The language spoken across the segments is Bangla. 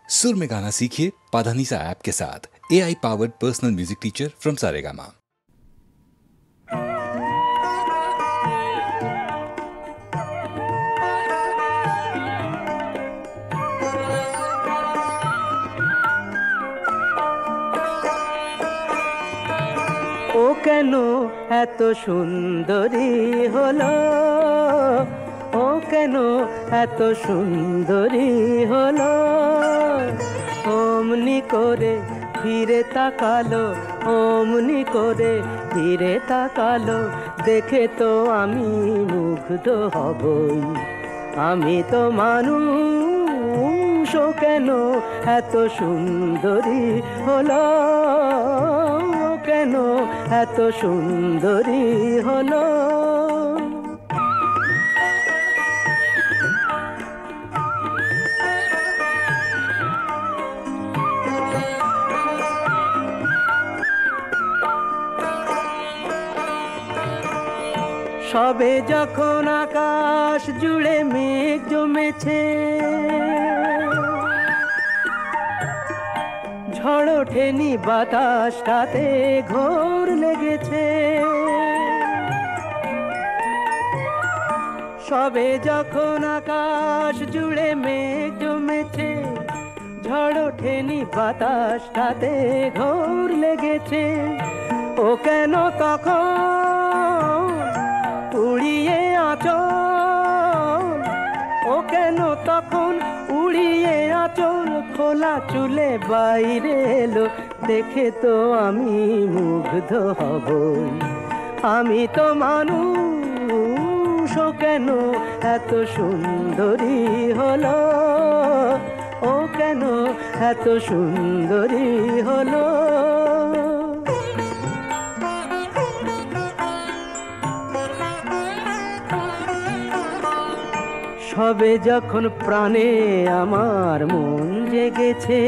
सुर में गाना सीखिए पाधानीसा ऐप के साथ। AI powered personal music teacher from Saregama. ও কেন এত সুন্দরী হলো, ও কেন এত সুন্দরী হলো, অমনি করে ফিরে তাকালো, অমনি করে ফিরে তাকালো, দেখে তো আমি মুগ্ধ হবই, আমি তো মানুষ, ও কেন এত সুন্দরী হলো, কেন এত সুন্দরী হলো। সবে যখন আকাশ জুড়ে মেঘ জমেছে, ঝড় ওঠেনি বাতাসটাতে ঘোর লেগেছে, সবে যখন আকাশ জুড়ে মেঘ জমেছে, ঝড় ওঠেনি বাতাসটাতে ঘোর লেগেছে, ও কেন তখন উড়িয়ে আঁচল, ও কেন তখন উড়িয়ে আঁচল, খোলা চুলে বাইরে এলো, দেখে তো আমি মুগ্ধ হবই, আমি তো মানুষ, ও কেন এত সুন্দরী হলো, ও কেন এত সুন্দরী হলো। সবে যখন প্রাণে আমার মন জেগেছে,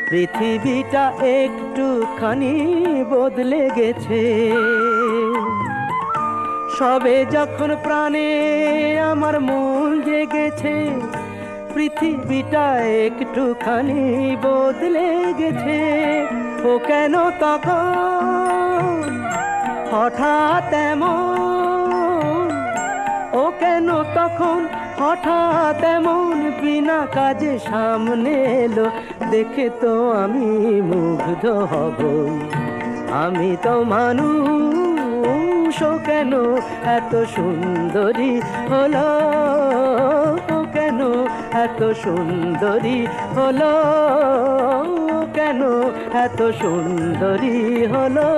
পৃথিবীটা একটুখানি বদলে গেছে, সবে যখন প্রাণে আমার মন জেগেছে, পৃথিবীটা একটুখানি বদলে গেছে, ও কেন তখন হঠাৎ এমন, ও কেন তখন হঠাৎ এমন বিনা কাজে সামনে এলো, দেখে তো আমি মুগ্ধ হবই, আমি তো মানুষ, ও কেন এত সুন্দরী হলো, ও কেন এত সুন্দরী হলো, ও কেন এত সুন্দরী হলো।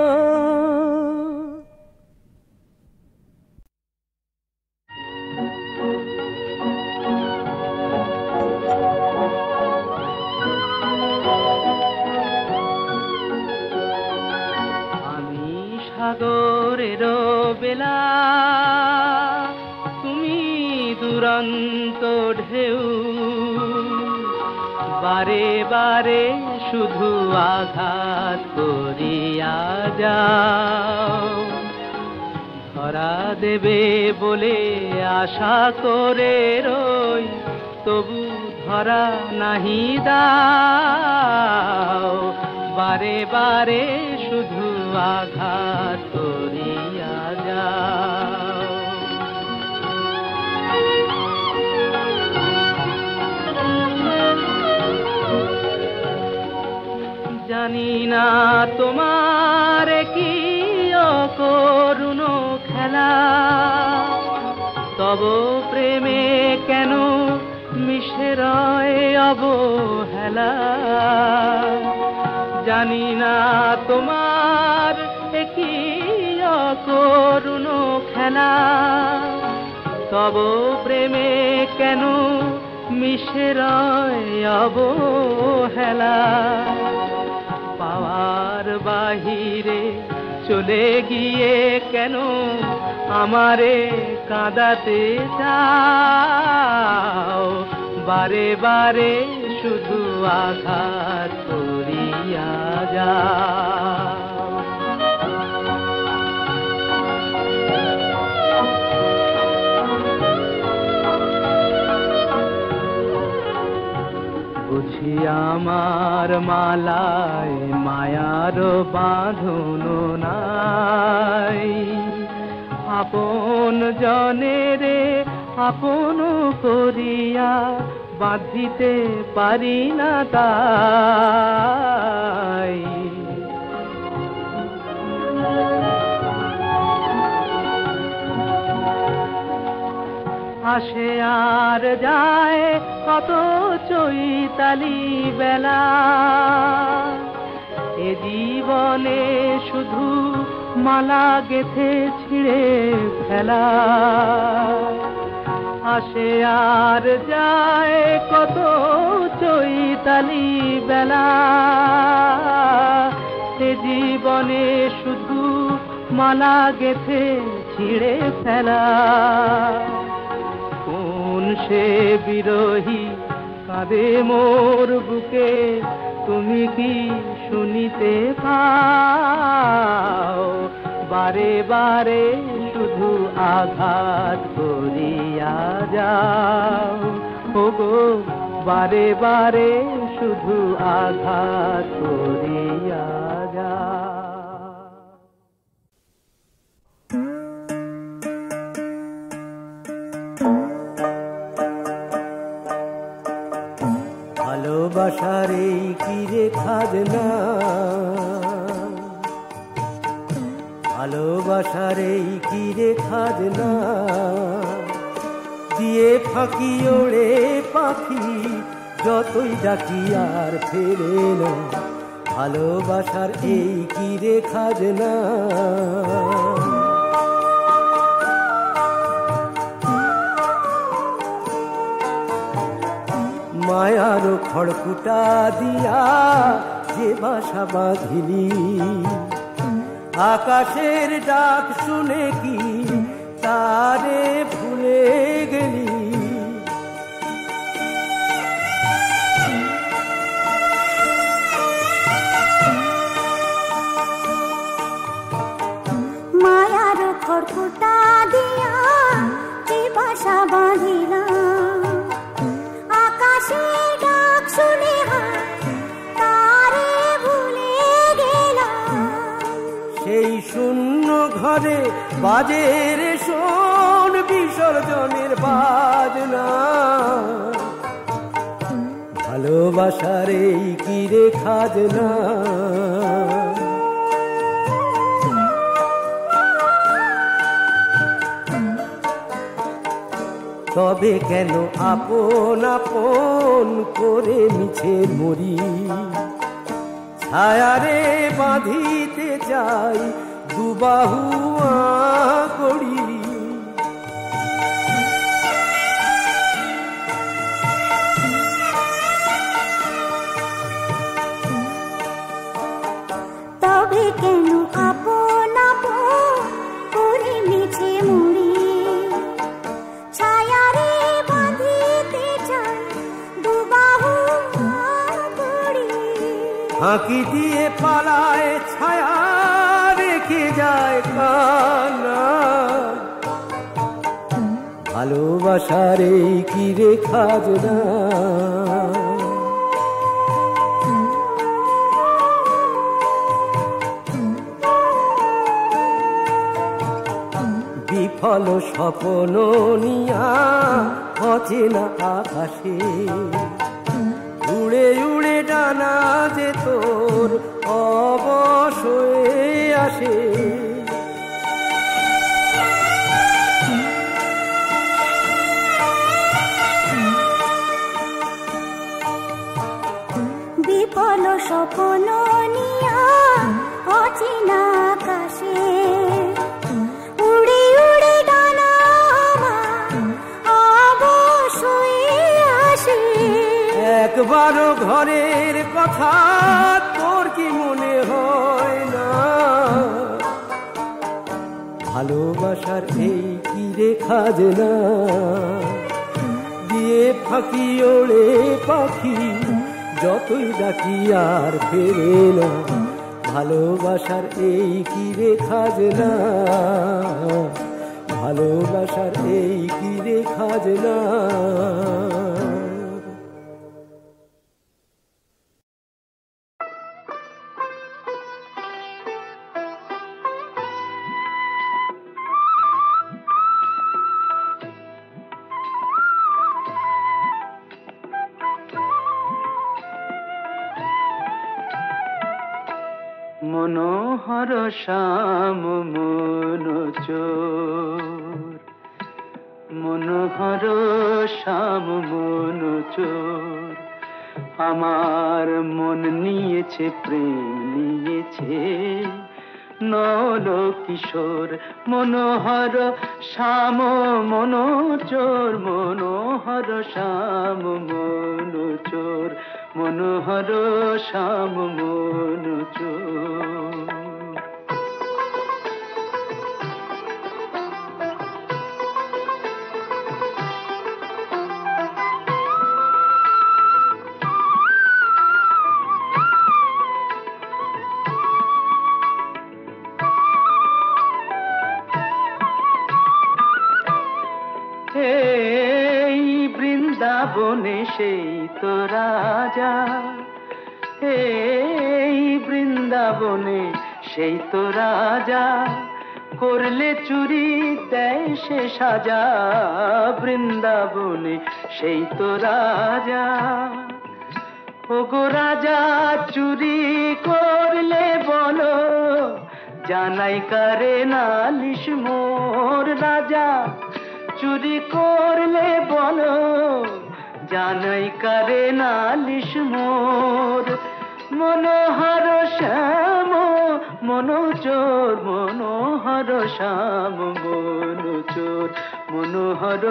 সাগরের বেলা তুমি দুরন্ত ঢেউ, বারে বারে শুধু আঘাত করিয়া যাও, ধরা দেবে বলে আশা করে রই, তবু ধরা নাহি দাও, বারে বারে শুধু আঘাত করিয়া যাও। জানি না তোমার কি অকরুণ খেলা, তব প্রেমে কেন মিশে রয় অবহেলা, জানি না তোমার কি অকরুণ খেলা, তব প্রেমে কেন মিশে রয় অবহেলা, পাওয়ার বাহিরে চলে গিয়ে কেন আমারে কাঁদাতে চাও, বারে বারে শুধু আঘাত করিয়া যাও। বুঝি আমার মালায় মায়ার বাঁধন নাই, আপন জনেরে আপন করিয়া বাঁধিতে পারি না তাই। আসে আর যায় কত চৈতালি বেলা, এ জীবনে শুধু মালা গেথে ছিঁড়ে ফেলা। আসে আর যায় কত চৈতালি বেলা, এ জীবনে শুধু মালা গেথে ছিঁড়ে ফেলা। কোন সে বিরহী কাঁদে মোর বুকে, তুমি কি শুনিতে পাও? বারে বারে শুধু আঘাত করিয়া যাও, ওগো বারে বারে শুধু আঘাত করিয়া যাও। ভালোবাসার এই কি রে খাজনা, ভালোবাসার এই কি রে খাজনা, দিয়ে ফাঁকি ওড়ে পাখি যতই ডাকি আর ফেরে না। ভালোবাসার এই কি রে খাজনা, মায়ার খড়কুটা দিয়া যে বাসা বাঁধিলি, আকাশের ডাক শুনে কি তারে ভুলে গেলি? মায়ার খড়কুটা দিয়া যে বাসা বাঁধিলাম, আকাশের ডাক শুনে তারে ভুলে গেলাম। সেই শূন্য ঘরে বাজে রে শোন বিসর্জনের বাজনা। ভালোবাসার এই কি রে খাজনা, তবে কেন আপন আপন করে মিছে মরি? ছায়ারে বাঁধিতে চাই দুবাহু করি। তবে কেন আপন আপন করে মিছে মরি? ছায়ারে বাঁধিতে চাই দুবাহু করি। ফাঁকি দিয়ে পালায় ছায়া রেখে যায় কান্না। ভালোবাসার এই কি রে খাজনা, বিফল স্বপ্ন নিয়া অচেনা আকাশে উড়ে উড়ে ডানা যে তোর অবশয়ে আসে। বিফল স্বপ্ন নিয়া অচেনা আকাশে উড়ে উড়ে ডানা অবশয়ে আসে। একবারও ঘরের কথা তোর কি মনে হয় না? ভালোবাসার এই কি রে খাজনা, দিয়ে ফাঁকি ওড়ে পাখি যতই ডাকি আর ফেরে না। ভালোবাসার এই কি রে খাজনা, ভালোবাসার এই কি রে খাজনা। মনোহর শ্যাম মনোচোর, মনোহর শ্যাম মনোচোর, আমার মন নিয়েছে প্রেম নিয়েছে নল কিশোর। মনোহর শ্যাম মনোচোর, মনোহর শ্যাম মনোচোর, মনোহর শ্যাম মনোচোর। এই বৃন্দাবনে সেই তো রাজা, এই বৃন্দাবনে সেই তো রাজা, করলে চুরি দেয় সে সাজা। বৃন্দাবনে সেই তো রাজা, ওগো রাজা চুরি করলে বলো, জানাই কারে নালিশ মোর। রাজা চুরি করলে বলো, জানাই কারে নালিশ মোর। মনোহর শ্যাম মনোচোর, মনোহর শ্যাম মনোচোর, মনোহর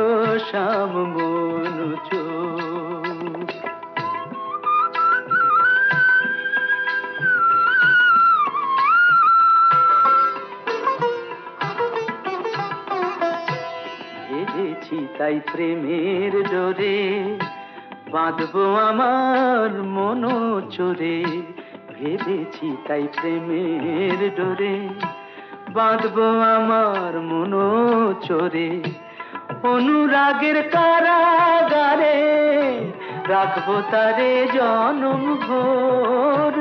শ্যাম মনোচোর। ভেবেছি তাই প্রেমের ডোরে, বাঁধবো আমার মনোচোরে। ভেবেছি তাই প্রেমের ডোরে, বাঁধবো আমার মনোচোরে। অনুরাগের কারাগারে রাখবো তারে জনম ভোর।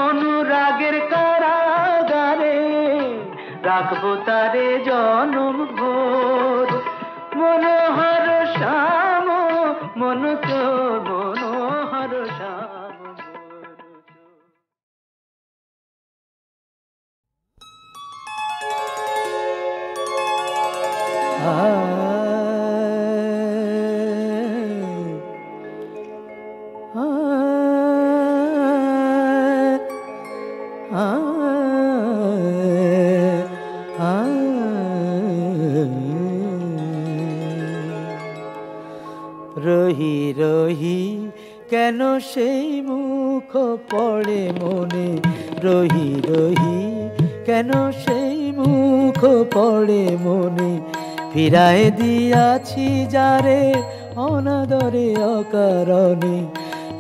অনুরাগের কারাগারে রাখবো তারে জনম ভোর। মনোহর শ্যাম মনোচোর, মনোহর শ্যাম মনোচোর। রহি রহি কেন সেই মুখ পড়ে মনে, রহি রহি কেন সেই মুখ পড়ে মনে। ফিরায় দিয়াছি যারে অনাদরে অকারণে,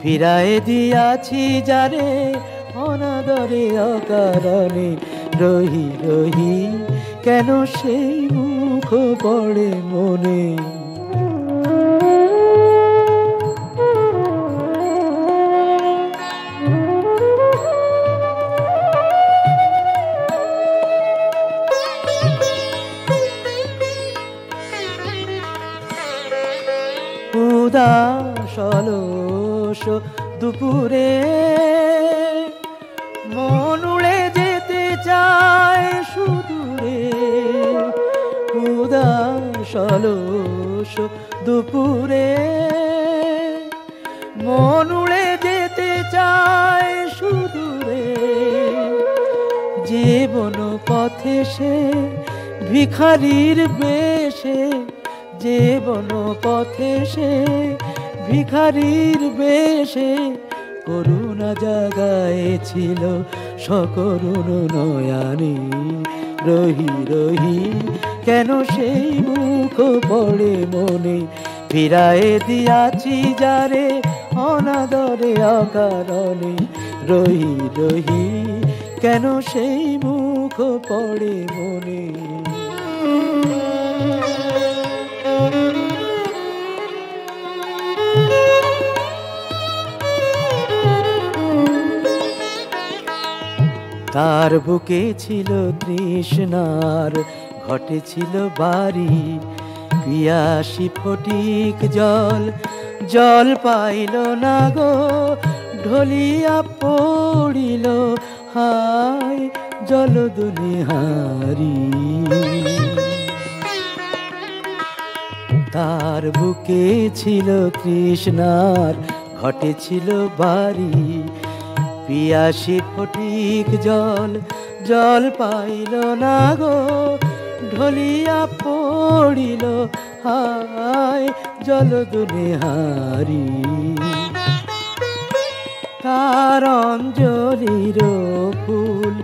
ফিরায় দিয়াছি যারে অনাদরে অকারণে। রহি রহি কেন সেই মুখ পড়ে মনে। উদাস অলস দুপুরে মন উড়ে যেতে চায় সুদূরে। উদাস অলস দুপুরে মন উড়ে যেতে চায় সুদূরে। জীবন পথে সে ভিখারির বেশে, জীবন পথে সে ভিখারির বেশে। করুণা জাগায়েছিল সকরুণ নয়ানে। রহি রহি কেন সেই মুখ পড়ে মনে। ফিরায়ে দিয়াছি যারে অনাদরে অকারণে। রহি রহি কেন সেই মুখ পড়ে মনে। তার বুকে ছিল তৃষ্ণার ঘটেছিল বাড়ি। পিয়াসী ফটিক জল জল পাইল না গো, ঢলিয়া পড়িল হায় জলদুনিহারি। তার বুকে ছিল তৃষ্ণার ঘটেছিল বাড়ি, পিয়াসী ফটিক জল জল পাইল না গো, ঢলিয়া পড়িল হায় জলদুনিহারি। তার অঞ্জলির ফুল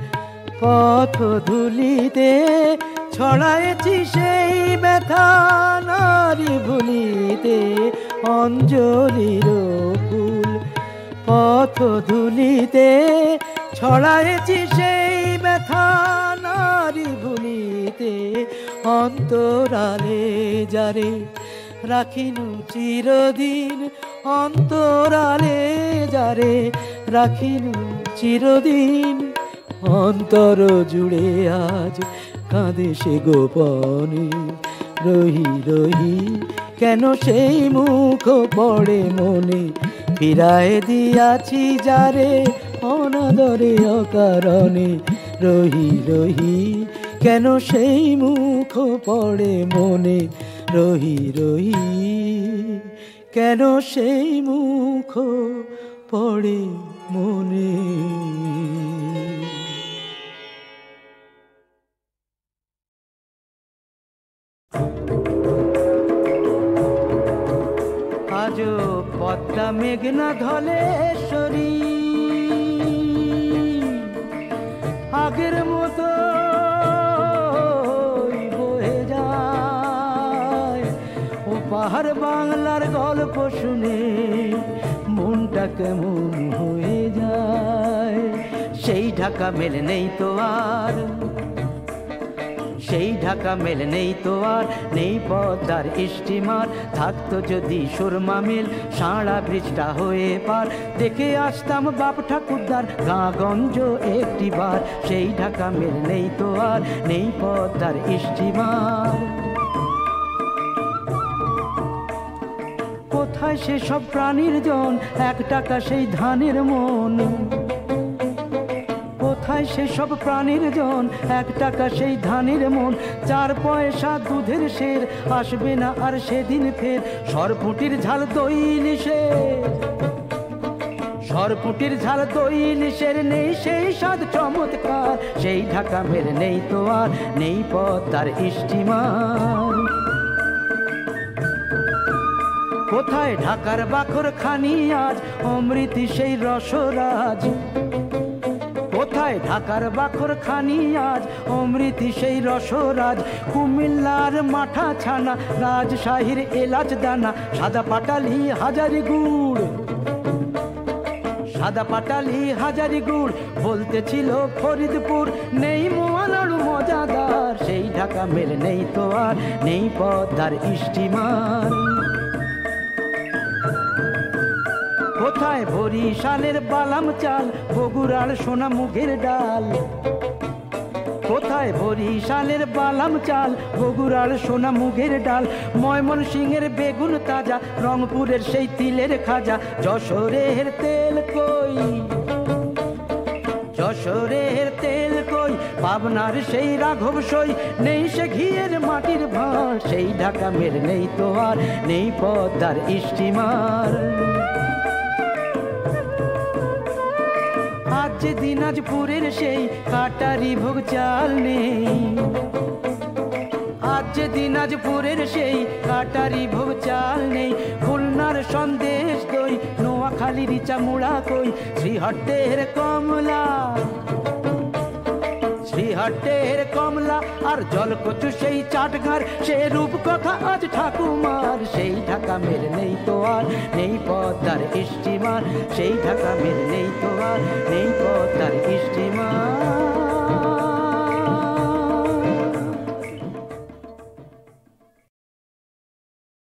পথ ধুলিতে ছড়াইছি সেই ব্যথা নারী ভুলিতে। অঞ্জলির ফুল পথ ধুলিতে ছড়াইছি সেই ব্যথা নারী ভুলিতে। অন্তরালে যারে রাখিনু চিরদিন, অন্তরালে যারে রাখিনু চিরদিন। অন্তর জুড়ে আজ কাঁদে সে গোপনে, রহি রহি কেন সেই মুখ পড়ে মনে। ফিরায় দিয়াছি যারে অনাদরে অকারণে, রহি রহি কেন সেই মুখ পড়ে মনে। রহি রহি কেন সেই মুখ পড়ে মনে। আজও পদ্মা মেঘনা ধলেশ্বরী আগের মতো বয়ে যায়। ও পাহাড় বাংলার গল্প শুনে মনটা কেমন হয়ে যায়। সেই ঢাকা মেল নেই তো আর, সেই ঢাকা মেল নেই তো আর, নেই পদ্মার স্টিমার। থাকতো যদি সুরমা মিল সাঁড়া ব্রিজটা হয়ে পার, দেখে আসতাম বাপ ঠাকুরদার গাঁগঞ্জ একটি বার। সেই ঢাকা মেল নেই তো আর, নেই পদ্মার স্টিমার। কোথায় সেসব প্রাণীর জন, 1 টাকা সেই ধানের মন। কোথায় সেসব প্রাণীর জন, 1 টাকা সেই ধানের মন। 4 পয়সা দুধের শের, আসবে না আর সেদিন ফের। সরপুটির ঝাল দই ইলিশের, সরপুটির ঝাল দই ইলিশের নেই সেই স্বাদ চমৎকার। সেই ঢাকা মেল নেই তো আর, নেই পদ্মার স্টিমার। কোথায় ঢাকার বাখর খানি আজ, অমৃতি সেই রসরাজ। কোথায় ঢাকার বাখর খানি আজ, অমৃতি সেই রসরাজ। কুমিল্লার মাঠা ছানা, রাজশাহীর এলাচ দানা। সাদা পাটালি হাজারি গুড়, সাদা পাটালি হাজারি গুড়। বলতেছিল ফরিদপুর নেই মোয়ালাড়ু মজাদার। সেই ঢাকা মেল নেই তো আর, নেই পদ্মার স্টিমার। কোথায় বরিশালের বালাম চাল, বগুড়ার সোনা মুগের ডাল। কোথায় বরিশালের বালাম চাল, বগুড়ার সোনা মুগের ডাল। ময়মনসিংহের বেগুন তাজা, রংপুরের সেই তিলের খাজা। যশোরের তেল কই, যশোরের তেল কই। পাবনার সেই রাঘব সই, নেই সে ঘিয়ের মাটির ভাঁড়। সেই ঢাকা মেল নেই তো আর, নেই পদ্মার স্টিমার। আজ যে দিনাজপুরের সেই কাটারি ভোগ চাল নেই, আজ যে দিনাজপুরের সেই কাটারি ভোগ চাল নেই। খুলনার সন্দেশ দই, নোয়াখালীর চামুড়া কই। শ্রীহট্টের কমলা, শ্রীহট্টের কমলা। আর জলকচু সেই চাটঘার, সে রূপ কথা আজ ঠাকুমার। সেই ঢাকা মেল নেই তো আর, নেই পদ্মার স্টিমার। সেই ঢাকা মেল নেই তো আর, নেই পদ্মার স্টিমার।